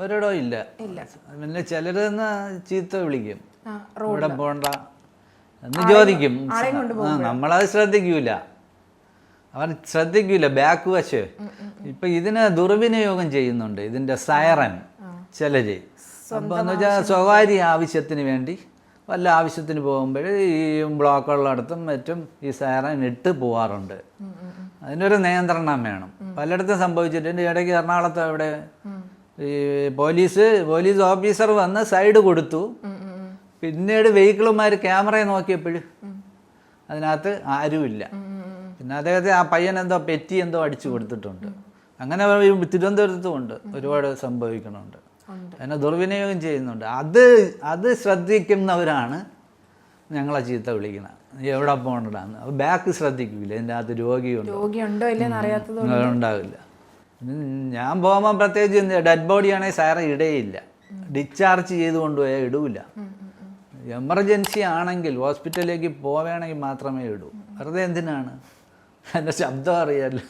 ഒരിടവും ഇല്ല. പിന്നെ ചിലരെന്ന് ചീത്ത വിളിക്കും, ഇവിടെ പോണ്ട എന്ന് ചോദിക്കും. നമ്മളത് ശ്രദ്ധിക്കൂല, അവർ ശ്രദ്ധിക്കൂല. ബാക്ക് വശം ഇപ്പം ഇതിന് ദുർവിനിയോഗം ചെയ്യുന്നുണ്ട്, ഇതിൻ്റെ സൈറൻ ചിലർ. അപ്പോൾ എന്ന് വെച്ചാൽ സ്വകാര്യ ആവശ്യത്തിന് വേണ്ടി വല്ല ആവശ്യത്തിന് പോകുമ്പോൾ ഈ ബ്ലോക്കുള്ളിടത്തും മറ്റും ഈ സൈറൻ ഇട്ട് പോവാറുണ്ട്. അതിനൊരു നിയന്ത്രണം വേണം. പലയിടത്തും സംഭവിച്ചിട്ടുണ്ട്. ഇടയ്ക്ക് എറണാകുളത്ത് അവിടെ ഈ പോലീസ് ഓഫീസർ വന്ന് സൈഡ് കൊടുത്തു. പിന്നീട് വെഹിക്കിളുമാർ ക്യാമറയെ നോക്കിയപ്പോഴും അതിനകത്ത് ആരുമില്ല. പിന്നെ അദ്ദേഹത്തെ ആ പയ്യനെന്തോ പെറ്റി എന്തോ അടിച്ചു കൊടുത്തിട്ടുണ്ട്. അങ്ങനെ തിരുവനന്തപുരത്തും ഉണ്ട്, ഒരുപാട് സംഭവിക്കണുണ്ട്. അതിനെ ദുർവിനിയോഗം ചെയ്യുന്നുണ്ട്. അത് ശ്രദ്ധിക്കുന്നവരാണ് ഞങ്ങളെ ചീത്ത വിളിക്കണം, എവിടെ പോകണ്ടാന്ന്. ബാക്ക് ശ്രദ്ധിക്കില്ല, ഇതിൻ്റെ അകത്ത് രോഗിയുണ്ടോ ഉണ്ടാവില്ല. ഞാൻ പോകുമ്പോൾ പ്രത്യേകിച്ച് ഡെഡ് ബോഡി ആണെങ്കിൽ സാറ് ഇടയില്ല, ഡിസ്ചാർജ് ചെയ്ത് കൊണ്ടുപോയാൽ ഇടൂല. എമർജൻസി ആണെങ്കിൽ ഹോസ്പിറ്റലിലേക്ക് പോവുകയാണെങ്കിൽ മാത്രമേ ഇടൂ. വെറുതെ എന്തിനാണ്, എൻ്റെ ശബ്ദം അറിയാമല്ലോ.